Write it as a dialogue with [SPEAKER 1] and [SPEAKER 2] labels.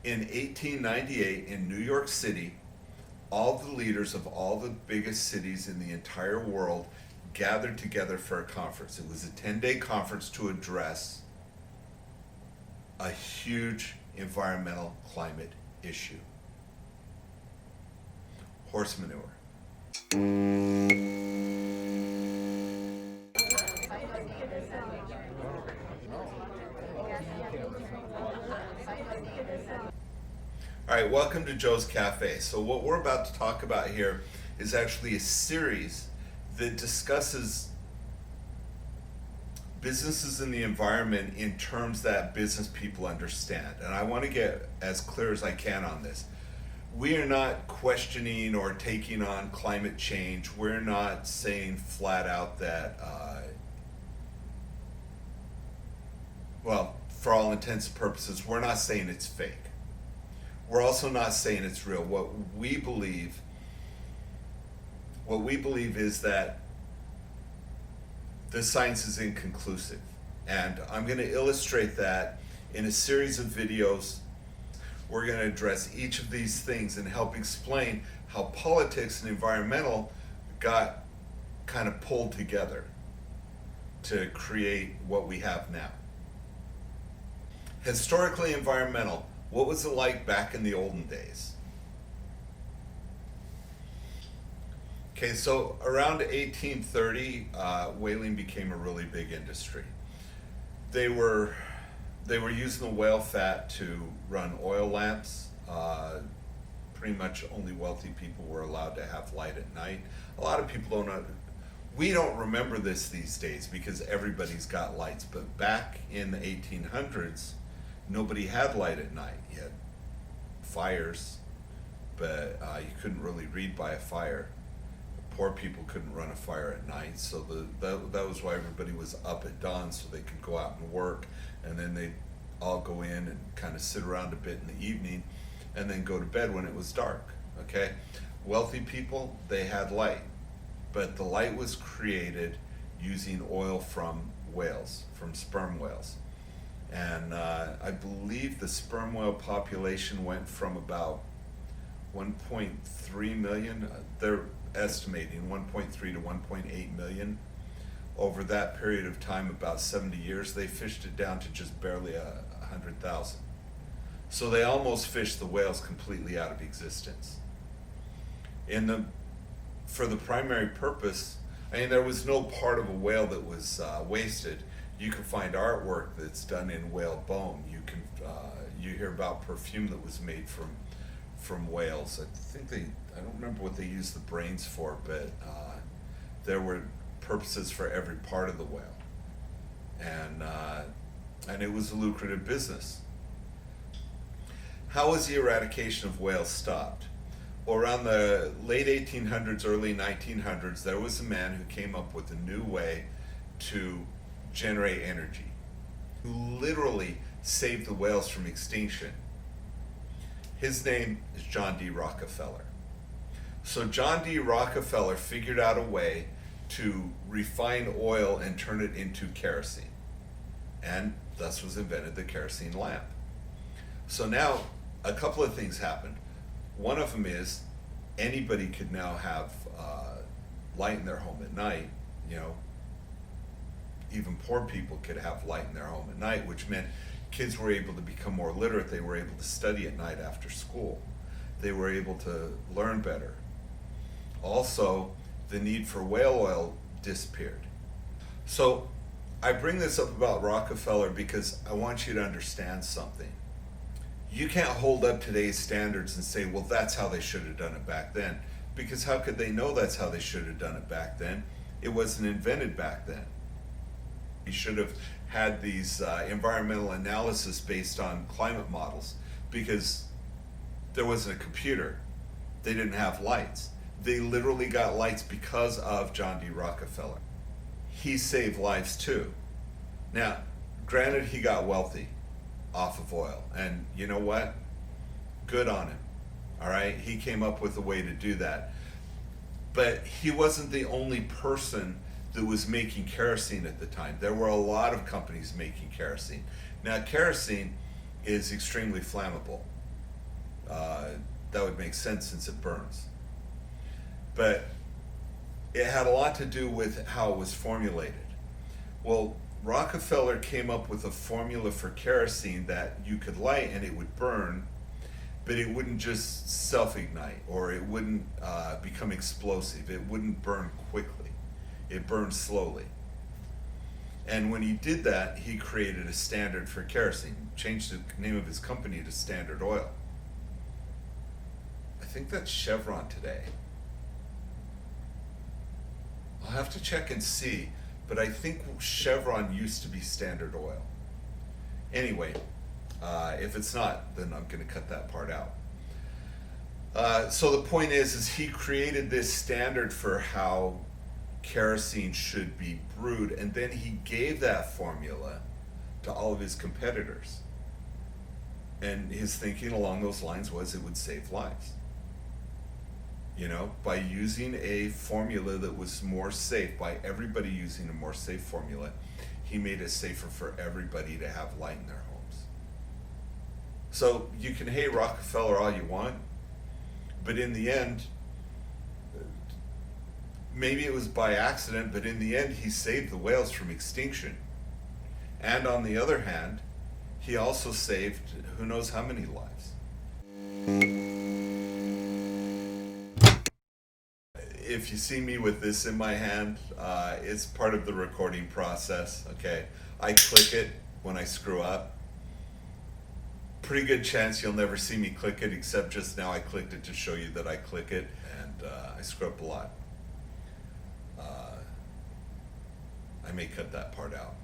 [SPEAKER 1] In 1898 in New York City, all the leaders of all the biggest cities in the entire world gathered together for a conference. It was a 10-day conference to address a huge environmental climate issue. Horse manure. All right, welcome to Joe's Cafe. So what we're about to talk about here is actually a series that discusses businesses and the environment in terms that business people understand. And I want to get as clear as I can on this. We are not questioning or taking on climate change. We're not saying flat out that, well, for all intents and purposes, we're not saying it's fake. We're also not saying it's real. What we believe is that the science is inconclusive. And I'm going to illustrate that in a series of videos. We're going to address each of these things and help explain how politics and environmental got kind of pulled together to create what we have now. Historically environmental, what was it like back in the olden days? Okay, so around 1830, whaling became a really big industry. They were using the whale fat to run oil lamps. Pretty much only wealthy people were allowed to have light at night. A lot of people don't know. We don't remember this these days because everybody's got lights, but back in the 1800s, nobody had light at night. You had fires, but you couldn't really read by a fire. Poor people couldn't run a fire at night, so that was why everybody was up at dawn so they could go out and work, and then they'd all go in and kind of sit around a bit in the evening and then go to bed when it was dark. Okay, wealthy people, they had light, but the light was created using oil from whales, from sperm whales. And I believe the sperm whale population went from about 1.3 million, they're estimating 1.3 to 1.8 million. Over that period of time, about 70 years, they fished it down to just barely 100,000. So they almost fished the whales completely out of existence. For the primary purpose, I mean, there was no part of a whale that was wasted. You can find artwork that's done in whale bone. You hear about perfume that was made from whales. I don't remember what they used the brains for, but there were purposes for every part of the whale, and it was a lucrative business. How was the eradication of whales stopped? Well, around the late 1800s, early 1900s, there was a man who came up with a new way to generate energy, who literally saved the whales from extinction. His name is John D Rockefeller. So John D Rockefeller figured out a way to refine oil and turn it into kerosene, and thus was invented the kerosene lamp. So now a couple of things happened. One of them is anybody could now have light in their home at night. You know, even poor people could have light in their home at night, which meant kids were able to become more literate. They were able to study at night after school. They were able to learn better. Also, the need for whale oil disappeared. So I bring this up about Rockefeller because I want you to understand something. You can't hold up today's standards and say, well, that's how they should have done it back then. Because how could they know that's how they should have done it back then? It wasn't invented back then. You should have had these environmental analysis based on climate models because there wasn't a computer. They didn't have lights. They literally got lights because of John D. Rockefeller. He saved lives too. Now, granted, he got wealthy off of oil, and you know what? Good on him. All right, he came up with a way to do that. But he wasn't the only person that was making kerosene at the time. There were a lot of companies making kerosene. Now, kerosene is extremely flammable. that would make sense since it burns. But it had a lot to do with how it was formulated. Well, Rockefeller came up with a formula for kerosene that you could light and it would burn, but it wouldn't just self-ignite, or it wouldn't become explosive. It wouldn't burn quickly. It burned slowly. And when he did that, he created a standard for kerosene, changed the name of his company to Standard Oil. I think that's Chevron today. I'll have to check and see, but I think Chevron used to be Standard Oil. Anyway, if it's not, then I'm going to cut that part out. So the point is he created this standard for how kerosene should be brewed, and then he gave that formula to all of his competitors. And his thinking along those lines was it would save lives. You know, by using a formula that was more safe, by everybody using a more safe formula, he made it safer for everybody to have light in their homes. So you can hate Rockefeller all you want, but in the end, maybe it was by accident, but in the end he saved the whales from extinction. And on the other hand, he also saved who knows how many lives. If you see me with this in my hand, it's part of the recording process, okay? I click it when I screw up. Pretty good chance you'll never see me click it, except just now I clicked it to show you that I click it, and I screw up a lot. I may cut that part out.